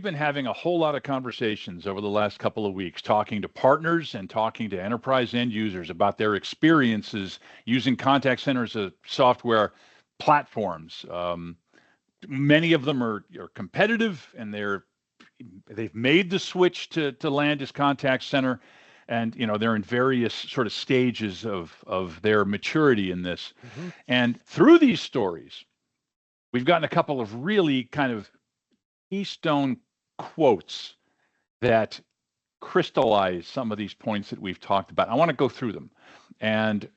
we've been having a whole lot of conversations over the last couple of weeks, talking to partners and talking to enterprise end users about their experiences using contact centers as software platforms. Many of them are competitive, and they've made the switch to land as contact center, and they're in various sort of stages of their maturity in this. Mm-hmm. And through these stories, we've gotten a couple of really kind of keystone quotes that crystallize some of these points that we've talked about. I want to go through them, and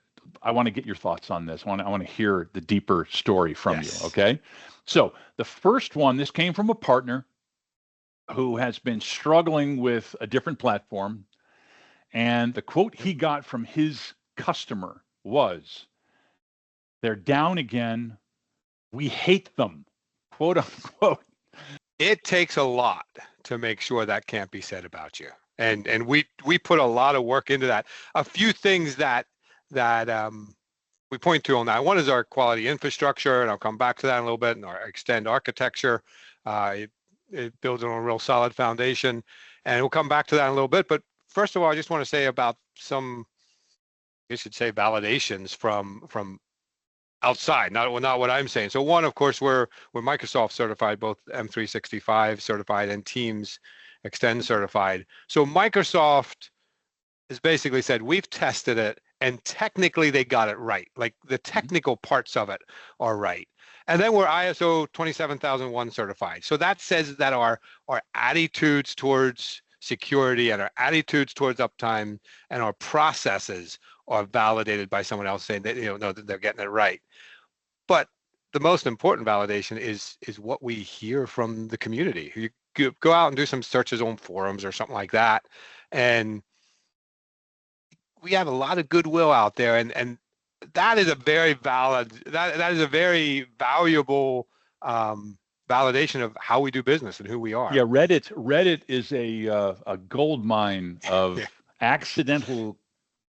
I want to get your thoughts on this. I want to hear the deeper story from Yes. you. Okay. So the first one, this came from a partner who has been struggling with a different platform. And the quote he got from his customer was, "They're down again. We hate them," quote unquote. It takes a lot to make sure that can't be said about you. And we put a lot of work into that. A few things that we point to on that. One is our quality infrastructure, and I'll come back to that in a little bit, and our extend architecture. It builds on a real solid foundation, and we'll come back to that in a little bit. But first of all, I just want to say about some, you should say, validations from outside, not what I'm saying. So one, of course, we're Microsoft certified, both M365 certified and Teams Extend certified. So Microsoft has basically said, we've tested it, and technically they got it right. Like the technical parts of it are right. And then we're ISO 27001 certified. So that says that our attitudes towards security and our attitudes towards uptime and our processes are validated by someone else saying that, no, that they're getting it right. But the most important validation is what we hear from the community. You go out and do some searches on forums or something like that, and we have a lot of goodwill out there, and that is a very valid, that is a very valuable validation of how we do business and who we are. Yeah, Reddit is a gold mine of accidental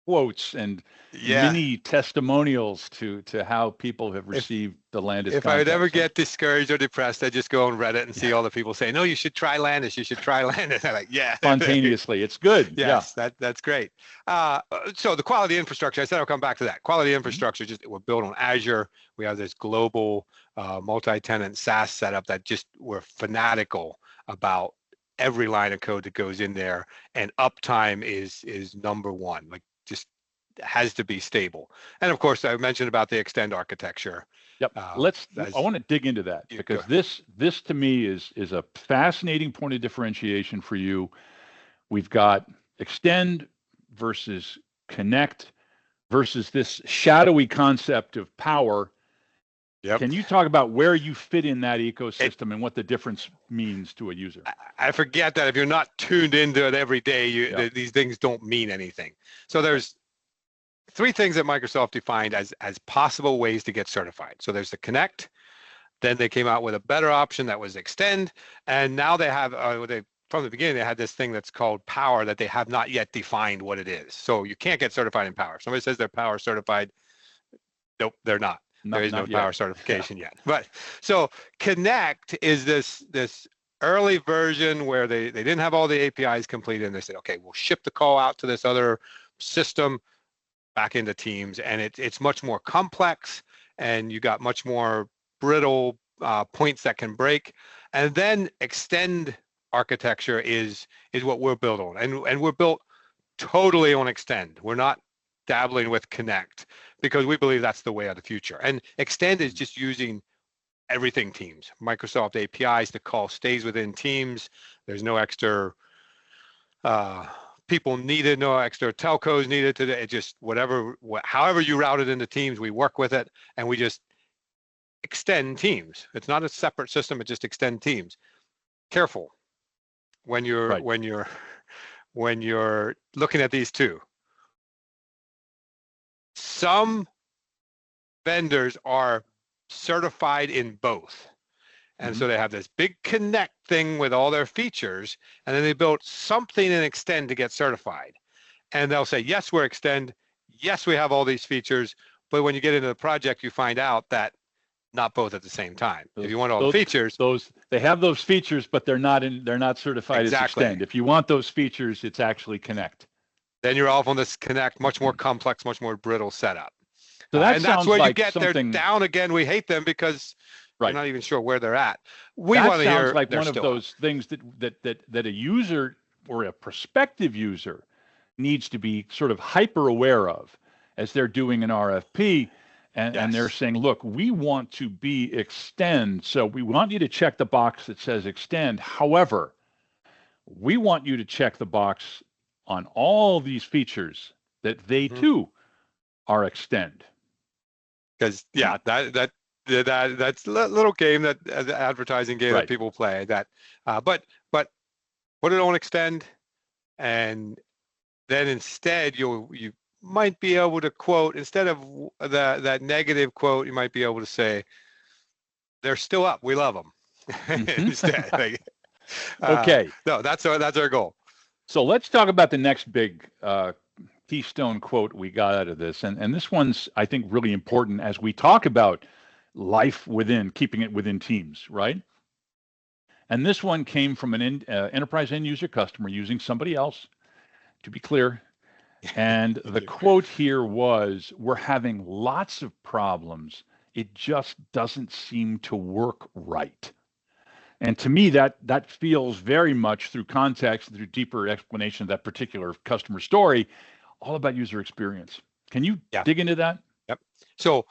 quotes and mini testimonials to how people have received the Landis. If I would ever get discouraged or depressed, I just go on Reddit and see all the people saying, "No, you should try Landis. You should try Landis." I'm like, yeah, spontaneously, it's good. Yes, that's great. So the quality infrastructure, I said I'll come back to that. Quality infrastructure, just we're built on Azure. We have this global multi-tenant SaaS setup that just we're fanatical about every line of code that goes in there, and uptime is number one. Like, just has to be stable. And of course, I mentioned about the extend architecture. Yep. I want to dig into that, because this to me is a fascinating point of differentiation for you. We've got extend versus connect versus this shadowy concept of power. Yep. Can you talk about where you fit in that ecosystem and what the difference means to a user? I forget that if you're not tuned into it every day, these things don't mean anything. So there's three things that Microsoft defined as possible ways to get certified. So there's the connect, then they came out with a better option that was extend, and now they have, from the beginning, they had this thing that's called power that they have not yet defined what it is. So you can't get certified in power. Somebody says they're power certified. Nope, they're not. There is no power certification yet. But so connect is this early version where they didn't have all the APIs completed, and they said, okay, we'll ship the call out to this other system back into Teams, and it's much more complex, and you got much more brittle points that can break. And then extend architecture is what we're built on, and we're built totally on extend. We're not dabbling with connect, because we believe that's the way of the future. And extend is just using everything Teams. Microsoft APIs, the call stays within Teams. There's no extra people needed, no extra telcos needed to it. Just however you route it into Teams, we work with it, and we just extend Teams. It's not a separate system, it just extend Teams. Careful when you're looking at these two. Some vendors are certified in both. And so they have this big connect thing with all their features, and then they built something in extend to get certified. And they'll say, yes, we're extend. Yes, we have all these features. But when you get into the project, you find out that not both at the same time. Those, If you want all the features, they have those features, but they're not certified as Extend. If you want those features, it's actually Connect. Then you're off on this Connect, much more complex, much more brittle setup. So that and that's where like you get they're down again. We hate them because you're not even sure where they're at. We want to hear like one of those things that a user or a prospective user needs to be sort of hyper aware of as they're doing an RFP. And they're saying, look, we want to be Extend. So we want you to check the box that says Extend. However, we want you to check the box on all these features that they too are Extend. Because that's a little game that the advertising game that people play. That, but put it on Extend, and then instead you might be able to quote, instead of that negative quote, you might be able to say, they're still up. We love them. Instead. Okay. No, that's our goal. So let's talk about the next big keystone quote we got out of this. And this one's, I think, really important as we talk about life within, keeping it within teams, right? And this one came from an enterprise end user customer using somebody else, to be clear. And the quote here was, we're having lots of problems. It just doesn't seem to work right. And to me, that feels very much, through context, through deeper explanation of that particular customer story, all about user experience. Can you dig into that? Yep. So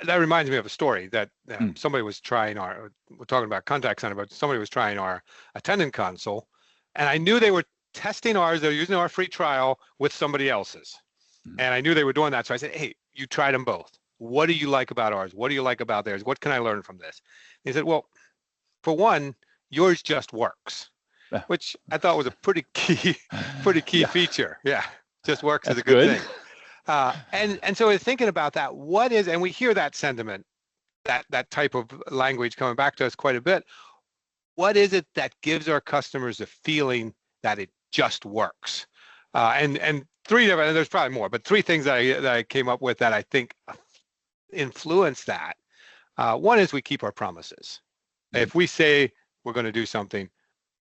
that reminds me of a story that somebody was trying we're talking about contact center, but somebody was trying our attendant console, and I knew they were testing ours. They're using our free trial with somebody else's. And I knew they were doing that. So I said, hey, you tried them both. What do you like about ours? What do you like about theirs? What can I learn from this? He said, well, for one, yours just works, which I thought was a pretty key feature. Yeah, just works is a good thing. And so I was thinking about that. What is, and we hear that sentiment, that type of language coming back to us quite a bit. What is it that gives our customers a feeling that it just works? And three different, and there's probably more, but three things that I came up with that I think influence that. One is we keep our promises. If we say we're going to do something,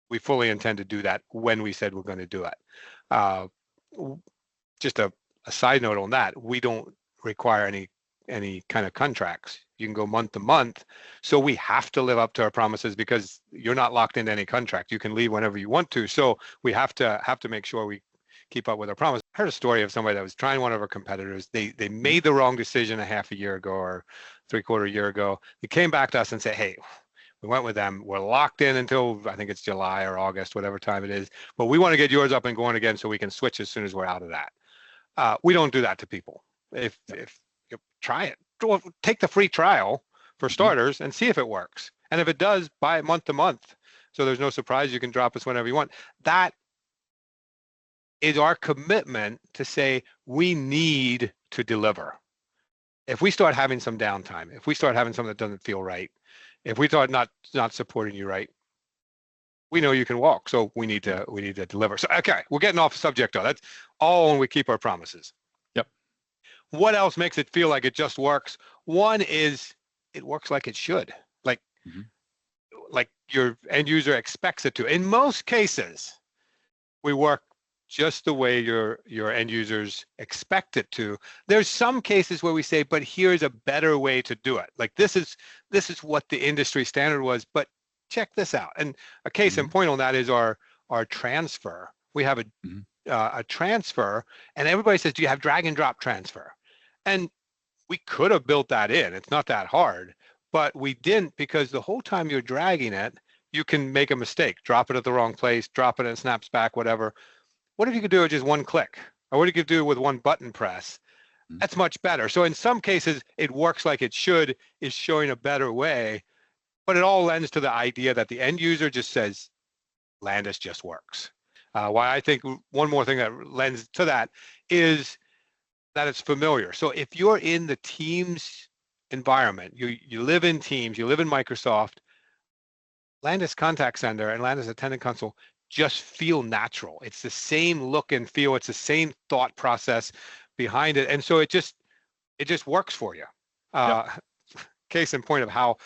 we fully intend to do that when we said we're going to do it. Just a side note on that, we don't require any kind of contracts. You can go month to month. So we have to live up to our promises because you're not locked into any contract. You can leave whenever you want to. So we have to make sure we keep up with our promise. I heard a story of somebody that was trying one of our competitors. They made the wrong decision a half a year ago or 3/4 year ago. They came back to us and said, hey, we went with them. We're locked in until I think it's July or August, whatever time it is. But we want to get yours up and going again so we can switch as soon as we're out of that. We don't do that to people. If you try it, take the free trial for starters and see if it works. And if it does, buy it month to month. So there's no surprise. You can drop us whenever you want. That is our commitment to say we need to deliver. If we start having some downtime, if we start having something that doesn't feel right, if we start not supporting you right, we know you can walk. So we need to deliver. So okay, we're getting off the subject though. That's all when we keep our promises. Yep. What else makes it feel like it just works? One is it works like it should. Like your end user expects it to. In most cases, we work just the way your end users expect it to. There's some cases where we say, but here's a better way to do it. Like this is what the industry standard was, but check this out. And a case in point on that is our transfer. We have a transfer, and everybody says, do you have drag and drop transfer? And we could have built that in. It's not that hard, but we didn't, because the whole time you're dragging it, you can make a mistake, drop it at the wrong place, drop it and it snaps back, whatever. What if you could do it with just one click? Or what if you could do it with one button press? That's much better. So in some cases, it works like it should, is showing a better way, but it all lends to the idea that the end user just says, Landis just works. Why I think one more thing that lends to that is that it's familiar. So if you're in the Teams environment, you live in Teams, you live in Microsoft, Landis Contact Center and Landis Attendant Console just feel natural. It's the same look and feel. It's the same thought process behind it. And so it just works for you. case in point of how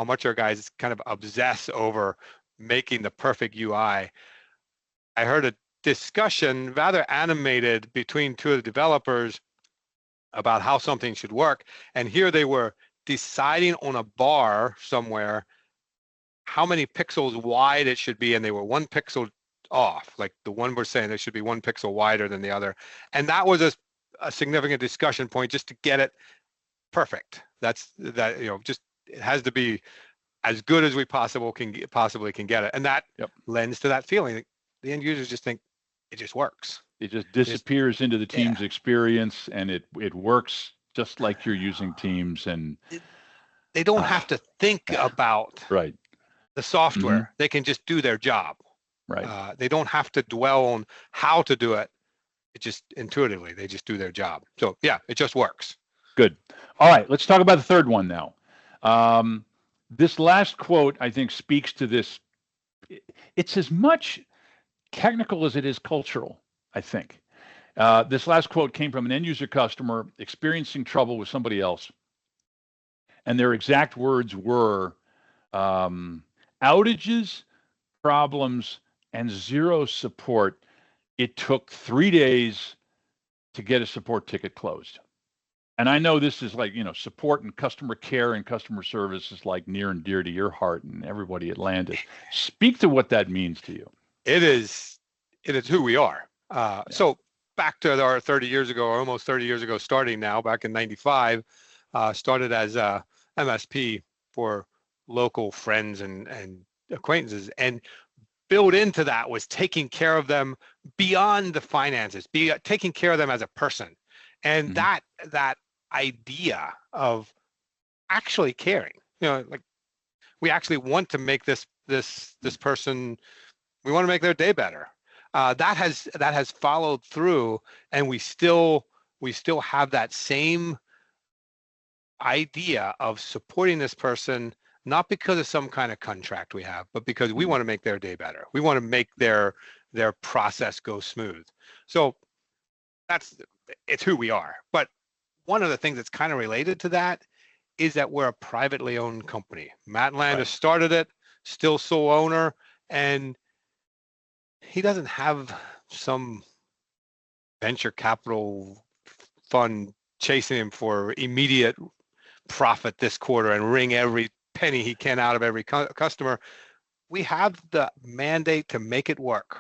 much our guys kind of obsess over making the perfect UI. I heard a discussion, rather animated, between two of the developers about how something should work. And here they were deciding on a bar somewhere how many pixels wide it should be, and they were 1 pixel off. Like the one we're saying, it should be 1 pixel wider than the other. And that was a significant discussion point just to get it perfect. That's that, just it has to be as good as we possibly can get it. And that lends to that feeling that the end users just think it just works. It just disappears into the Teams experience, and it works just like you're using Teams. And they don't have to think about the software. Mm-hmm. They can just do their job. Right. They don't have to dwell on how to do it. It just intuitively, they just do their job. So yeah, it just works. Good. All right, let's talk about the third one now. This last quote, I think, speaks to this. It's as much technical as it is cultural, I think. This last quote came from an end user customer experiencing trouble with somebody else. And their exact words were outages, problems, and zero support. It took 3 days to get a support ticket closed. And I know this is like, support and customer care and customer service is like near and dear to your heart and everybody at Landis. Speak to what that means to you. It is who we are. So back to our 30 years ago, or almost 30 years ago, starting now, back in 95, started as a MSP for local friends and acquaintances. And built into that was taking care of them beyond the finances, taking care of them as a person. And that idea of actually caring, like we actually want to make this person, we want to make their day better. That has followed through, and we still have that same idea of supporting this person, not because of some kind of contract we have, but because we want to make their day better. We want to make their process go smooth. So it's who we are. But one of the things that's kind of related to that is that we're a privately owned company. Matt Landis started it, still sole owner, and he doesn't have some venture capital fund chasing him for immediate profit this quarter and wring every penny he can out of every customer. We have the mandate to make it work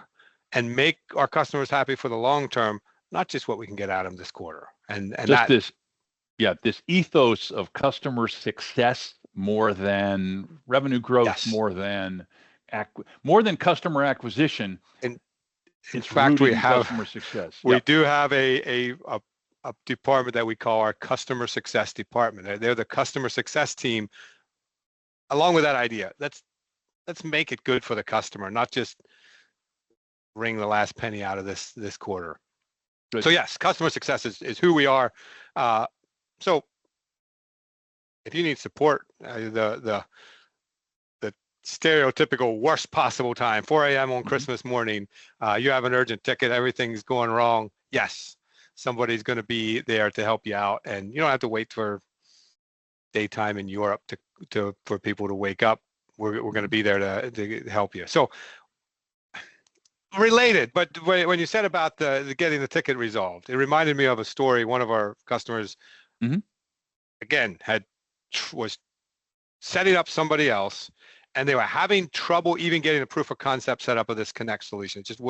and make our customers happy for the long term, not just what we can get out of them this quarter. And just this ethos of customer success more than revenue growth, more than customer acquisition. In fact, we have customer success. We do have a department that we call our customer success department. They're the customer success team. Along with that idea, let's make it good for the customer, not just wring the last penny out of this quarter. Good. So yes, customer success is who we are. So if you need support, the stereotypical worst possible time, 4 a.m. on Christmas morning, you have an urgent ticket, everything's going wrong. Yes, somebody's going to be there to help you out, and you don't have to wait for daytime in Europe for people to wake up. We're going to be there to help you. So related, but when you said about the getting the ticket resolved, it reminded me of a story. One of our customers, again, was setting up somebody else, and they were having trouble even getting a proof of concept set up of this Connect solution. Things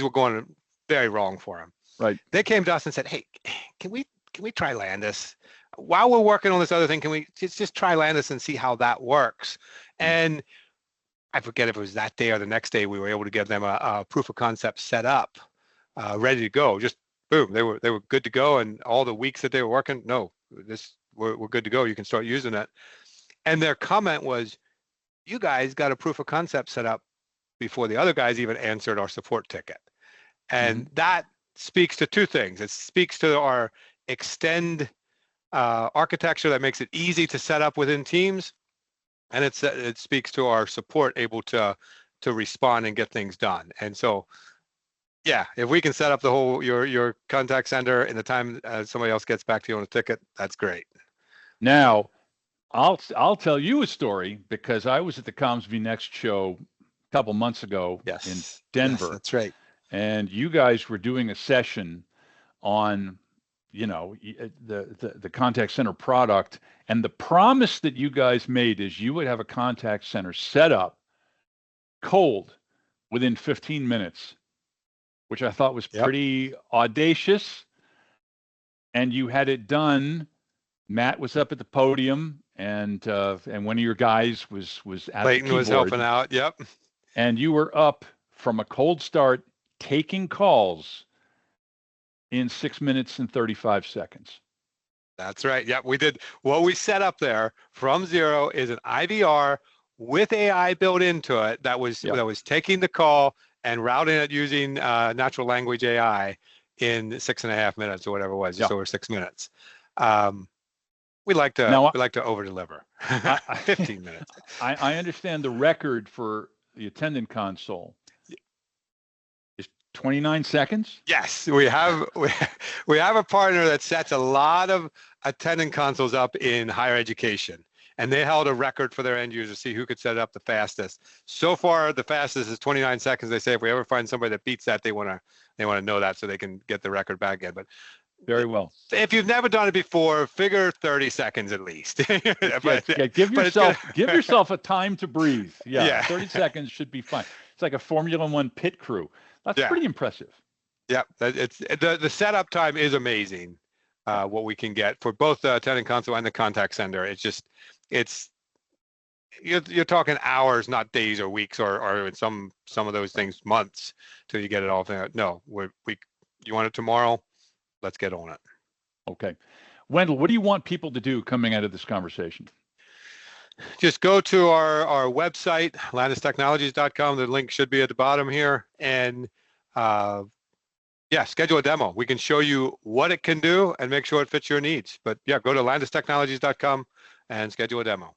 were going very wrong for them. Right. They came to us and said, "Hey, can we try Landis? While we're working on this other thing, can we just try Landis and see how that works?" And I forget if it was that day or the next day, we were able to get them a proof of concept set up, ready to go. Just boom, they were good to go. And all the weeks that they were working, we're good to go. You can start using it. And their comment was, "You guys got a proof of concept set up before the other guys even answered our support ticket." And that speaks to two things. It speaks to our extend architecture that makes it easy to set up within Teams, and it speaks to our support able to respond and get things done. And so, yeah, if we can set up the whole your contact center in the time somebody else gets back to you on a ticket, that's great. Now, I'll tell you a story because I was at the CommsV Next show a couple months ago in Yes. Yes, Denver, that's right. and you guys were doing a session on, the contact center product, and the promise that you guys made is you would have a contact center set up cold within 15 minutes, which I thought was Yep. pretty audacious. And you had it done. Matt was up at the podium, and one of your guys was at Clayton the was keyboard, helping out. Yep. and you were up from a cold start, taking calls in 6 minutes and 35 seconds. That's right. Yep. We did what we set up there from zero is an IVR with AI built into it that was taking the call and routing it using natural language AI in 6.5 minutes or whatever it was, just over 6 minutes. We like to over deliver. 15 minutes. I understand the record for the attendant console is 29 seconds. Yes, we have a partner that sets a lot of attendant consoles up in higher education, and they held a record for their end users to see who could set it up the fastest. So far, the fastest is 29 seconds. They say if we ever find somebody that beats that, they want to know that so they can get the record back again. But very well. If you've never done it before, figure 30 seconds at least. Give yourself a time to breathe. Yeah. 30 seconds should be fine. It's like a Formula One pit crew. That's pretty impressive. Yeah, it's the setup time is amazing. What we can get for both the attendant console and the contact center. You're talking hours, not days or weeks, or in some of those things months till you get it all there. No, you want it tomorrow? Let's get on it. Okay. Wendell, what do you want people to do coming out of this conversation? Just go to our website, landistechnologies.com. The link should be at the bottom here. And schedule a demo. We can show you what it can do and make sure it fits your needs. But go to landistechnologies.com and schedule a demo.